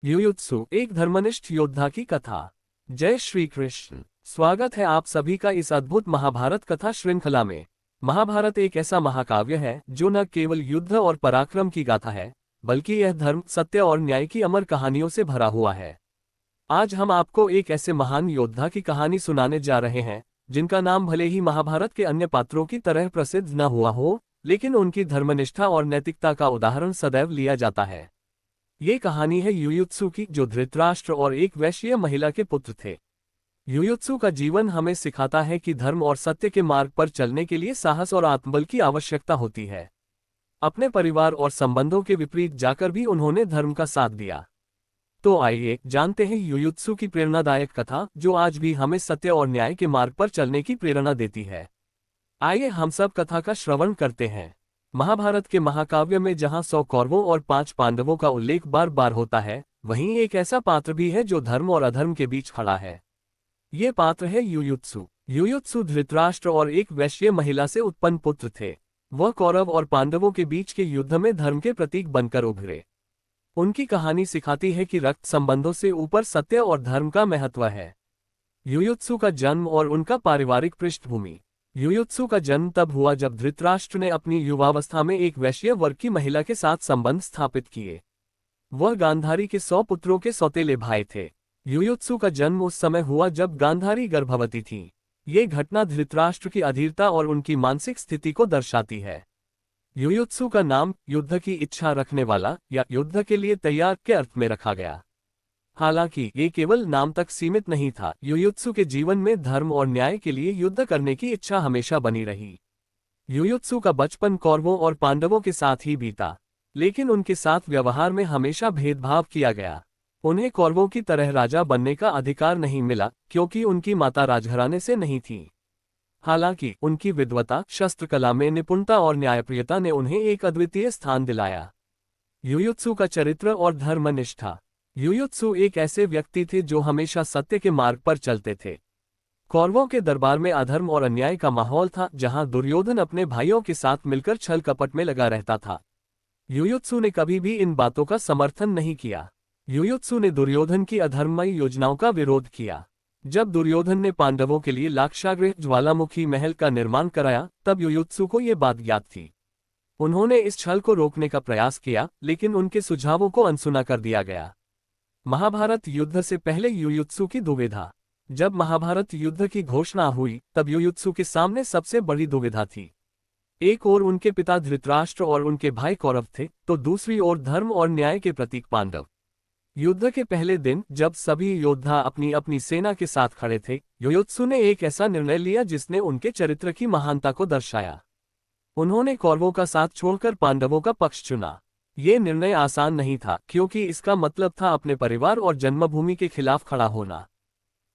युयुत्सु एक धर्मनिष्ठ योद्धा की कथा। जय श्री कृष्ण। स्वागत है आप सभी का इस अद्भुत महाभारत कथा श्रृंखला में। महाभारत एक ऐसा महाकाव्य है जो न केवल युद्ध और पराक्रम की गाथा है, बल्कि यह धर्म, सत्य और न्याय की अमर कहानियों से भरा हुआ है। आज हम आपको एक ऐसे महान योद्धा की कहानी सुनाने जा रहे हैं, जिनका नाम भले ही महाभारत के अन्य पात्रों की तरह प्रसिद्ध न हुआ हो, लेकिन उनकी धर्मनिष्ठा और नैतिकता का उदाहरण सदैव लिया जाता है। ये कहानी है युयुत्सु की, जो धृतराष्ट्र और एक वैश्य महिला के पुत्र थे। युयुत्सु का जीवन हमें सिखाता है कि धर्म और सत्य के मार्ग पर चलने के लिए साहस और आत्मबल की आवश्यकता होती है। अपने परिवार और संबंधों के विपरीत जाकर भी उन्होंने धर्म का साथ दिया। तो आइए जानते हैं युयुत्सु की प्रेरणादायक कथा, जो आज भी हमें सत्य और न्याय के मार्ग पर चलने की प्रेरणा देती है। आइए हम सब कथा का श्रवण करते हैं। महाभारत के महाकाव्य में जहां 100 कौरवों और 5 पांडवों का उल्लेख बार बार होता है, वहीं एक ऐसा पात्र भी है जो धर्म और अधर्म के बीच खड़ा है। ये पात्र है युयुत्सु। युयुत्सु धृतराष्ट्र और एक वैश्य महिला से उत्पन्न पुत्र थे। वह कौरव और पांडवों के बीच के युद्ध में धर्म के प्रतीक बनकर उभरे। उनकी कहानी सिखाती है कि रक्त संबंधों से ऊपर सत्य और धर्म का महत्व है। युयुत्सु का जन्म और उनका पारिवारिक पृष्ठभूमि। युयुत्सु का जन्म तब हुआ जब धृतराष्ट्र ने अपनी युवावस्था में एक वैश्य वर्ग की महिला के साथ संबंध स्थापित किए। वह गांधारी के 100 पुत्रों के सौतेले भाई थे। युयुत्सु का जन्म उस समय हुआ जब गांधारी गर्भवती थी। ये घटना धृतराष्ट्र की अधीरता और उनकी मानसिक स्थिति को दर्शाती है। युयुत्सु का नाम युद्ध की इच्छा रखने वाला या युद्ध के लिए तैयार के अर्थ में रखा गया। हालांकि ये केवल नाम तक सीमित नहीं था। युयुत्सु के जीवन में धर्म और न्याय के लिए युद्ध करने की इच्छा हमेशा बनी रही। युयुत्सु का बचपन कौरवों और पांडवों के साथ ही बीता, लेकिन उनके साथ व्यवहार में हमेशा भेदभाव किया गया। उन्हें कौरवों की तरह राजा बनने का अधिकार नहीं मिला, क्योंकि उनकी माता राजघराने से नहीं थी। हालांकि उनकी विद्वता, शस्त्रकला में निपुणता और न्यायप्रियता ने उन्हें एक अद्वितीय स्थान दिलाया। युयुत्सु का चरित्र और धर्मनिष्ठा। युयुत्सु एक ऐसे व्यक्ति थे जो हमेशा सत्य के मार्ग पर चलते थे। कौरवों के दरबार में अधर्म और अन्याय का माहौल था, जहां दुर्योधन अपने भाइयों के साथ मिलकर छल कपट में लगा रहता था। युयुत्सु ने कभी भी इन बातों का समर्थन नहीं किया। युयुत्सु ने दुर्योधन की अधर्ममयी योजनाओं का विरोध किया। जब दुर्योधन ने पांडवों के लिए लाक्षागृह ज्वालामुखी महल का निर्माण कराया, तब युयुत्सु को ये बात ज्ञात थी। उन्होंने इस छल को रोकने का प्रयास किया, लेकिन उनके सुझावों को अनसुना कर दिया गया। महाभारत युद्ध से पहले युयुत्सु की दुविधा। जब महाभारत युद्ध की घोषणा हुई, तब युयुत्सु के सामने सबसे बड़ी दुविधा थी। एक ओर उनके पिता धृतराष्ट्र और उनके भाई कौरव थे, तो दूसरी ओर धर्म और न्याय के प्रतीक पांडव। युद्ध के पहले दिन, जब सभी योद्धा अपनी अपनी सेना के साथ खड़े थे, युयुत्सु ने एक ऐसा निर्णय लिया जिसने उनके चरित्र की महानता को दर्शाया। उन्होंने कौरवों का साथ छोड़कर पांडवों का पक्ष चुना। ये निर्णय आसान नहीं था, क्योंकि इसका मतलब था अपने परिवार और जन्मभूमि के खिलाफ खड़ा होना।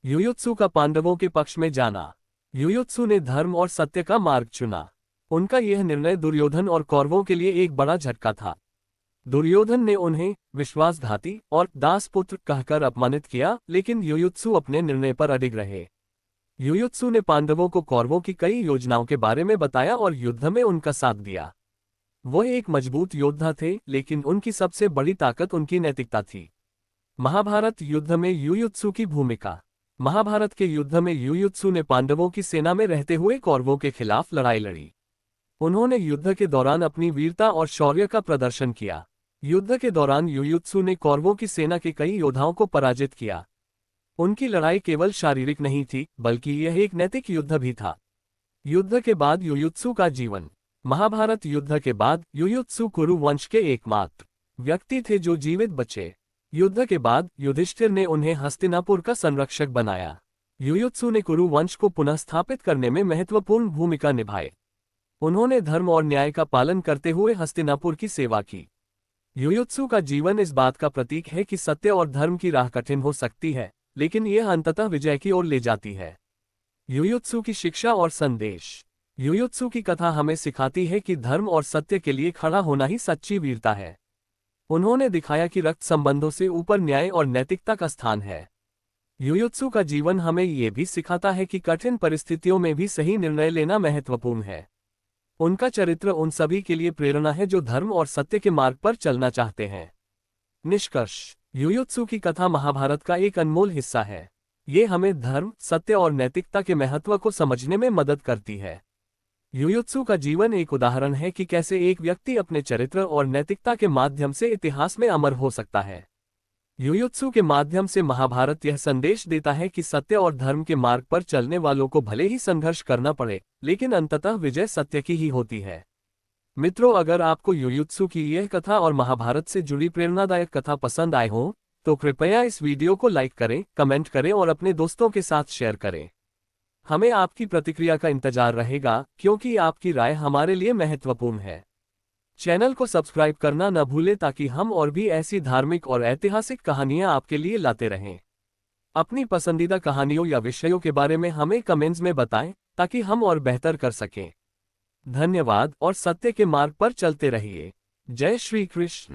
युयुत्सु का पांडवों के पक्ष में जाना। युयुत्सु ने धर्म और सत्य का मार्ग चुना। उनका यह निर्णय दुर्योधन और कौरवों के लिए एक बड़ा झटका था। दुर्योधन ने उन्हें विश्वासघाती और दासपुत्र कहकर अपमानित किया, लेकिन युयुत्सु अपने निर्णय पर अडिग रहे। युयुत्सु ने पांडवों को कौरवों की कई योजनाओं के बारे में बताया और युद्ध में उनका साथ दिया। वो एक मजबूत योद्धा थे, लेकिन उनकी सबसे बड़ी ताकत उनकी नैतिकता थी। महाभारत युद्ध में युयुत्सु की भूमिका। महाभारत के युद्ध में युयुत्सु ने पांडवों की सेना में रहते हुए कौरवों के खिलाफ लड़ाई लड़ी। उन्होंने युद्ध के दौरान अपनी वीरता और शौर्य का प्रदर्शन किया। युद्ध के दौरान युयुत्सु ने कौरवों की सेना के कई योद्धाओं को पराजित किया। उनकी लड़ाई केवल शारीरिक नहीं थी, बल्कि यह एक नैतिक युद्ध भी था। युद्ध के बाद युयुत्सु का जीवन। महाभारत युद्ध के बाद युयुत्सु कुरु वंश के एकमात्र व्यक्ति थे जो जीवित बचे। युद्ध के बाद युधिष्ठिर ने उन्हें हस्तिनापुर का संरक्षक बनाया। युयुत्सु ने कुरु वंश को पुनः स्थापित करने में महत्वपूर्ण भूमिका निभाई। उन्होंने धर्म और न्याय का पालन करते हुए हस्तिनापुर की सेवा की। युयुत्सु का जीवन इस बात का प्रतीक है कि सत्य और धर्म की राह कठिन हो सकती है, लेकिन यह अंततः विजय की ओर ले जाती है। युयुत्सु की शिक्षा और संदेश। युयुत्सु की कथा हमें सिखाती है कि धर्म और सत्य के लिए खड़ा होना ही सच्ची वीरता है। उन्होंने दिखाया कि रक्त संबंधों से ऊपर न्याय और नैतिकता का स्थान है। युयुत्सु का जीवन हमें ये भी सिखाता है कि कठिन परिस्थितियों में भी सही निर्णय लेना महत्वपूर्ण है। उनका चरित्र उन सभी के लिए प्रेरणा है जो धर्म और सत्य के मार्ग पर चलना चाहते हैं। निष्कर्ष। युयुत्सु की कथा महाभारत का एक अनमोल हिस्सा है। ये हमें धर्म, सत्य और नैतिकता के महत्व को समझने में मदद करती है। युयुत्सु का जीवन एक उदाहरण है कि कैसे एक व्यक्ति अपने चरित्र और नैतिकता के माध्यम से इतिहास में अमर हो सकता है। युयुत्सु के माध्यम से महाभारत यह संदेश देता है कि सत्य और धर्म के मार्ग पर चलने वालों को भले ही संघर्ष करना पड़े, लेकिन अंततः विजय सत्य की ही होती है। मित्रों, अगर आपको युयुत्सु की यह कथा और महाभारत से जुड़ी प्रेरणादायक कथा पसंद आए हो, तो कृपया इस वीडियो को लाइक करें, कमेंट करें और अपने दोस्तों के साथ शेयर करें। हमें आपकी प्रतिक्रिया का इंतजार रहेगा, क्योंकि आपकी राय हमारे लिए महत्वपूर्ण है। चैनल को सब्सक्राइब करना न भूलें ताकि हम और भी ऐसी धार्मिक और ऐतिहासिक कहानियां आपके लिए लाते रहें। अपनी पसंदीदा कहानियों या विषयों के बारे में हमें कमेंट्स में बताएं, ताकि हम और बेहतर कर सकें। धन्यवाद और सत्य के मार्ग पर चलते रहिए। जय श्री कृष्ण।